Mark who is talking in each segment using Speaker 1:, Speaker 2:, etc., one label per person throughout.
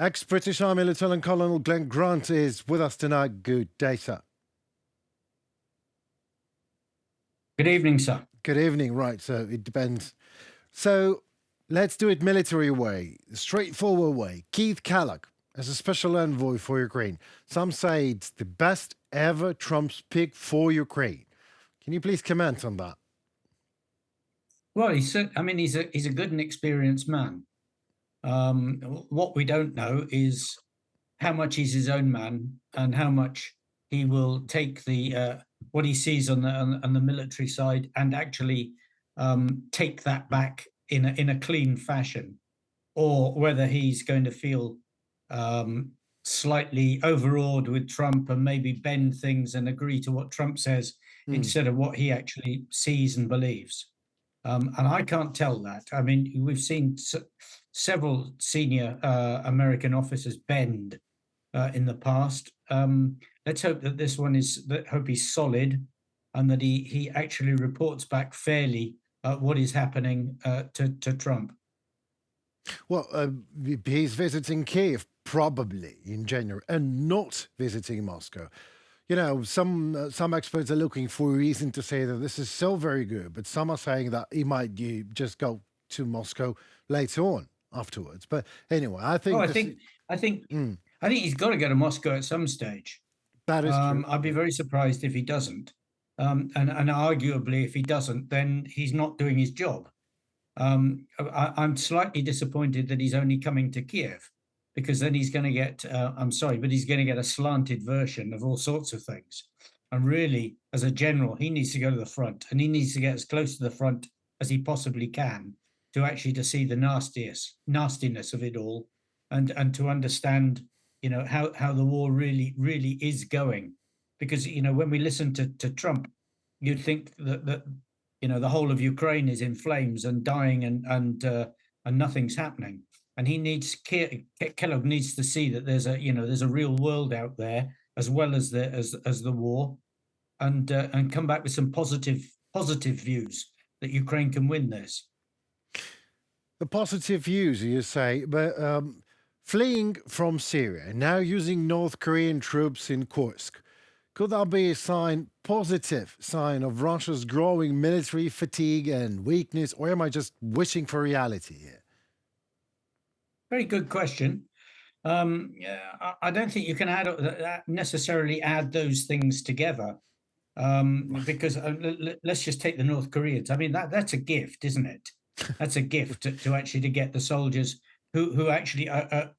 Speaker 1: Ex-British Army Lieutenant Colonel Glenn Grant is with us tonight. Good day, sir.
Speaker 2: Good evening, sir.
Speaker 1: Good evening. Right, so it depends. So let's do it military way, straightforward way. Keith Kellogg as a special envoy for Ukraine. Some say it's the best ever Trump's pick for Ukraine. Can you please comment on that?
Speaker 2: Well, he's a good and experienced man. What we don't know is how much he's his own man and how much he will take the what he sees on the military side and actually take that back in a clean fashion, or whether he's going to feel slightly overawed with Trump and maybe bend things and agree to what Trump says instead of what he actually sees and believes. And I can't tell that. I mean, we've seen several senior American officers bend in the past. Let's hope that this one hope he's solid and that he actually reports back fairly what is happening to Trump.
Speaker 1: Well, he's visiting Kiev probably in January and not visiting Moscow. You know, some experts are looking for a reason to say that this is so very good, but some are saying that he might just go to Moscow later on afterwards. But anyway, I think
Speaker 2: I think he's got to go to Moscow at some stage.
Speaker 1: That is true.
Speaker 2: I'd be very surprised if he doesn't. And arguably, if he doesn't, then he's not doing his job. I'm slightly disappointed that he's only coming to Kiev, because then he's going to get, I'm sorry, but he's going to get a slanted version of all sorts of things. And really, as a general, he needs to go to the front, and he needs to get as close to the front as he possibly can to see the nastiness of it all, and to understand, how the war really is going. Because, when we listen to Trump, you'd think that the whole of Ukraine is in flames and dying and nothing's happening. And Kellogg needs to see that there's a real world out there as well as the war, and come back with some positive views that Ukraine can win this.
Speaker 1: The positive views, you say, but fleeing from Syria, now using North Korean troops in Kursk, could that be a positive sign of Russia's growing military fatigue and weakness, or am I just wishing for reality here?
Speaker 2: Very good question. I don't think you can necessarily add those things together, because let's just take the North Koreans. I mean, that's a gift, isn't it? That's a gift to actually get the soldiers who actually are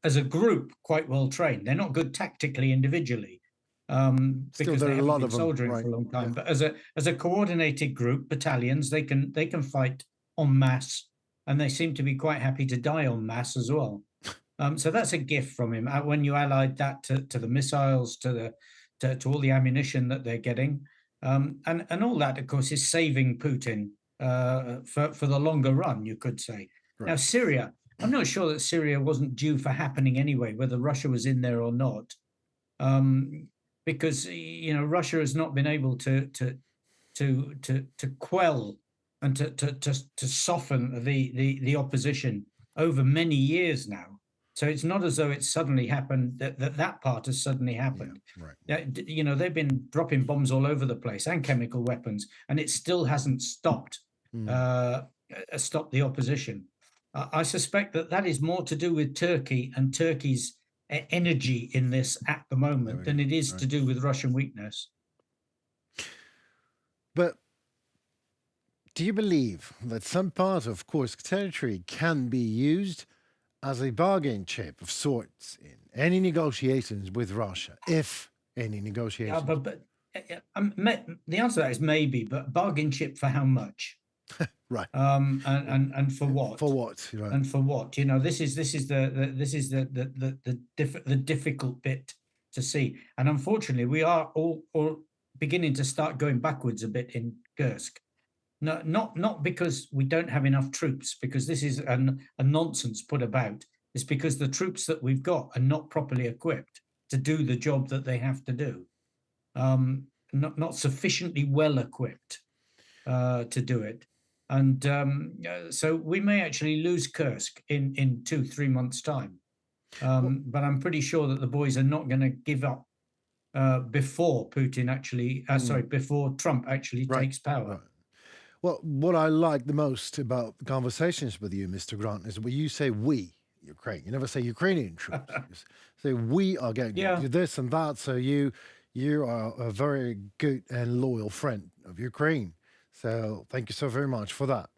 Speaker 2: as a group quite well trained. They're not good tactically individually, because they haven't been soldiering for a long time. Yeah. But as a coordinated group, battalions, they can fight en masse. And they seem to be quite happy to die en masse as well. So that's a gift from him. When you allied that to the missiles, to all the ammunition that they're getting, and all that, of course, is saving Putin for the longer run, you could say. Right. Now, Syria, I'm not sure that Syria wasn't due for happening anyway, whether Russia was in there or not, because Russia has not been able to quell and to soften the opposition over many years now. So it's not as though it's suddenly happened, that part has suddenly happened. Yeah, right. They've been dropping bombs all over the place and chemical weapons, and it still hasn't stopped the opposition. I suspect that is more to do with Turkey and Turkey's energy in this at the moment than it is to do with Russian weakness.
Speaker 1: But do you believe that some part of Kursk territory can be used as a bargain chip of sorts in any negotiations with Russia, if any negotiations?
Speaker 2: The answer to that is maybe, but bargain chip for how much?
Speaker 1: Right.
Speaker 2: And for what?
Speaker 1: For what? Right.
Speaker 2: And for what? This is the difficult bit to see. And unfortunately, we are all beginning to start going backwards a bit in Kursk. No, not because we don't have enough troops, because this is a nonsense put about. It's because the troops that we've got are not properly equipped to do the job that they have to do. Not sufficiently well equipped to do it. And so we may actually lose Kursk in 2-3 months' time.
Speaker 1: Well,
Speaker 2: But I'm pretty sure that the boys are not going to give up before Putin actually, sorry, before Trump actually
Speaker 1: right,
Speaker 2: takes power.
Speaker 1: right. Well, what I like the most about the conversations with you, Mr. Grant, is when you say we, Ukraine. You never say Ukrainian troops. You say we are going to
Speaker 2: Yeah,
Speaker 1: do this and that. So you are a very good and loyal friend of Ukraine. So thank you so very much for that.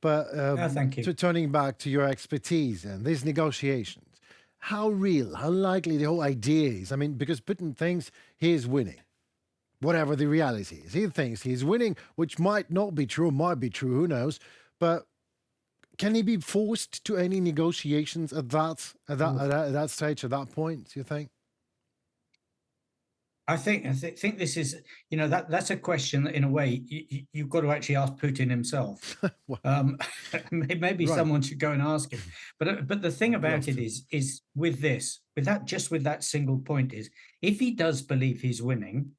Speaker 1: But
Speaker 2: thank you.
Speaker 1: turning back to your expertise and these negotiations, how real, how likely the whole idea is? I mean, because Putin thinks he is winning, whatever the reality is. He thinks he's winning, which might not be true, might be true, who knows? But can he be forced to any negotiations at that stage, at that point? Do you think?
Speaker 2: I think this is, that's a question that in a way you've got to actually ask Putin himself.
Speaker 1: Well,
Speaker 2: Um, maybe
Speaker 1: right.
Speaker 2: someone should go and ask him. But the thing
Speaker 1: I'd love
Speaker 2: about it
Speaker 1: to.
Speaker 2: is with this, with that single point is, if he does believe he's winning,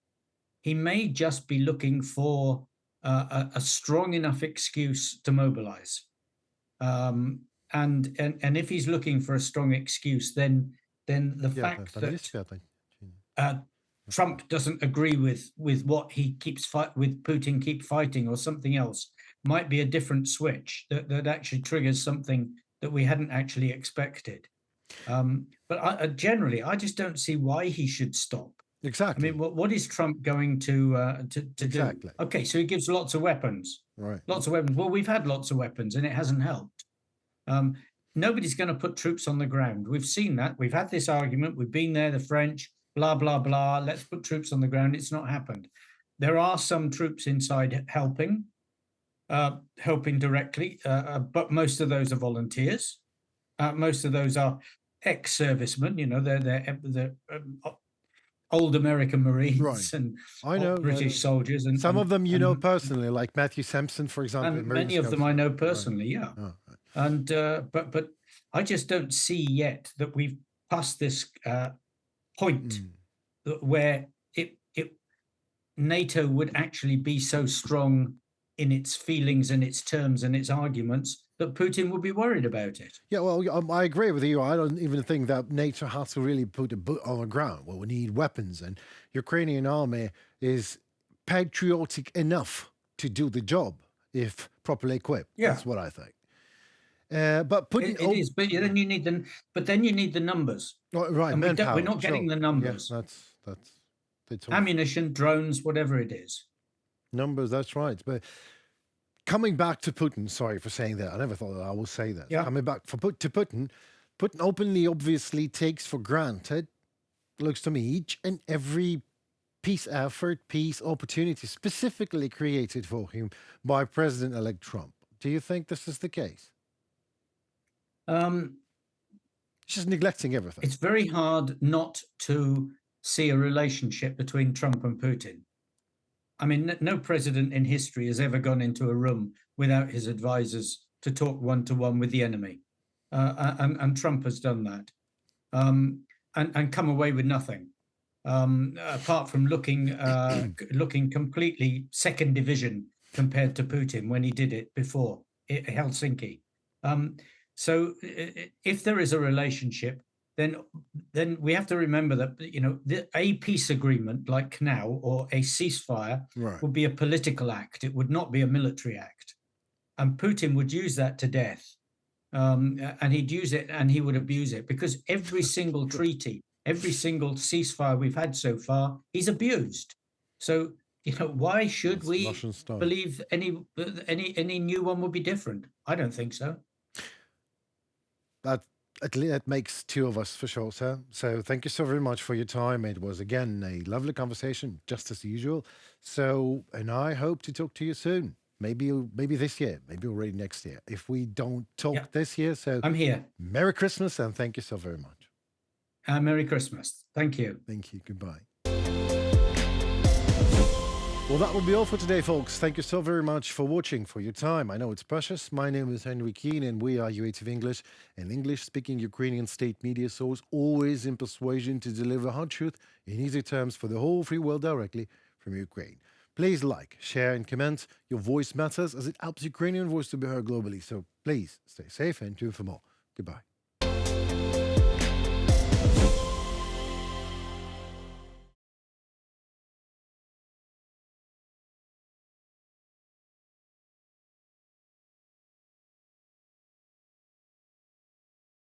Speaker 2: he may just be looking for a strong enough excuse to mobilize. Um, and if he's looking for a strong excuse, then the fact that uh, Trump doesn't agree with what he keeps with Putin keep fighting or something else might be a different switch that actually triggers something that we hadn't actually expected. But generally, I just don't see why he should stop. I mean,
Speaker 1: Exactly.
Speaker 2: what is Trump going to do?
Speaker 1: Exactly.
Speaker 2: Okay, so he gives lots of weapons,
Speaker 1: Right.
Speaker 2: lots of weapons. Well, we've had lots of weapons, and it hasn't helped. Um, Nobody's going to put troops on the ground. We've seen that. We've had this argument. We've been there. The French, blah blah blah. Let's put troops on the ground. It's not happened. There are some troops inside helping directly, but most of those are volunteers. Most of those are ex-servicemen. They're old American
Speaker 1: Right.
Speaker 2: Marines and
Speaker 1: I know. I
Speaker 2: British
Speaker 1: know.
Speaker 2: soldiers,
Speaker 1: Some of them you know personally, like Matthew Sampson, for example, in
Speaker 2: and
Speaker 1: Marine
Speaker 2: many of them
Speaker 1: Scouts.
Speaker 2: I know
Speaker 1: Right.
Speaker 2: personally. Yeah,
Speaker 1: Oh,
Speaker 2: and but I just don't see yet that we've passed this point where it NATO would actually be so strong in its feelings and its terms and its arguments that Putin would be worried about it.
Speaker 1: yeah, well, I agree with you. I don't even think that NATO has to really put a boot on the ground. Well, we need weapons, and Ukrainian army is patriotic enough to do the job if properly equipped.
Speaker 2: Yeah,
Speaker 1: That's what I think. But putting
Speaker 2: it is, but then you need the numbers,
Speaker 1: right
Speaker 2: and we're
Speaker 1: manpower,
Speaker 2: not getting
Speaker 1: sure,
Speaker 2: the
Speaker 1: yeah,
Speaker 2: numbers,
Speaker 1: that's all
Speaker 2: ammunition, drones, whatever it is.
Speaker 1: numbers. That's right. But coming back to Putin, sorry for saying that. I never thought that I would say that.
Speaker 2: Yeah.
Speaker 1: Coming back to Putin, Putin openly, obviously takes for granted, looks to me, each and every peace effort, peace opportunity specifically created for him by President-elect Trump. Do you think this is the case?
Speaker 2: Um,
Speaker 1: He's just neglecting everything.
Speaker 2: it's very hard not to see a relationship between Trump and Putin. I mean, no president in history has ever gone into a room without his advisors to talk one-to-one with the enemy, and Trump has done that, and come away with nothing, apart from looking completely second division compared to Putin when he did it before Helsinki. So if there is a relationship, then we have to remember that a peace agreement like now or a ceasefire
Speaker 1: Right.
Speaker 2: would be a political act. It would not be a military act, and Putin would use that to death. And he'd use it and he would abuse it because every single treaty, every single ceasefire we've had so far, he's abused. So why should
Speaker 1: That's
Speaker 2: we
Speaker 1: Russian style.
Speaker 2: believe any new one would be different? I don't think so.
Speaker 1: That that makes two of us for sure, sir. So thank you so very much for your time. It was again a lovely conversation, just as usual. So, and I hope to talk to you soon. Maybe this year, maybe already next year. If we don't talk
Speaker 2: Yeah,
Speaker 1: this year, so
Speaker 2: I'm here.
Speaker 1: Merry Christmas and thank you so very much.
Speaker 2: Merry Christmas. Thank you.
Speaker 1: Thank you. Goodbye. Well, that will be all for today, folks. Thank you so very much for watching, for your time. I know it's precious. My name is Henry Keane, and we are UATV English, an English-speaking Ukrainian state media source, always in persuasion to deliver hard truth in easy terms for the whole free world directly from Ukraine. Please like, share, and comment. Your voice matters as it helps Ukrainian voice to be heard globally. So please stay safe and tune for more. Goodbye.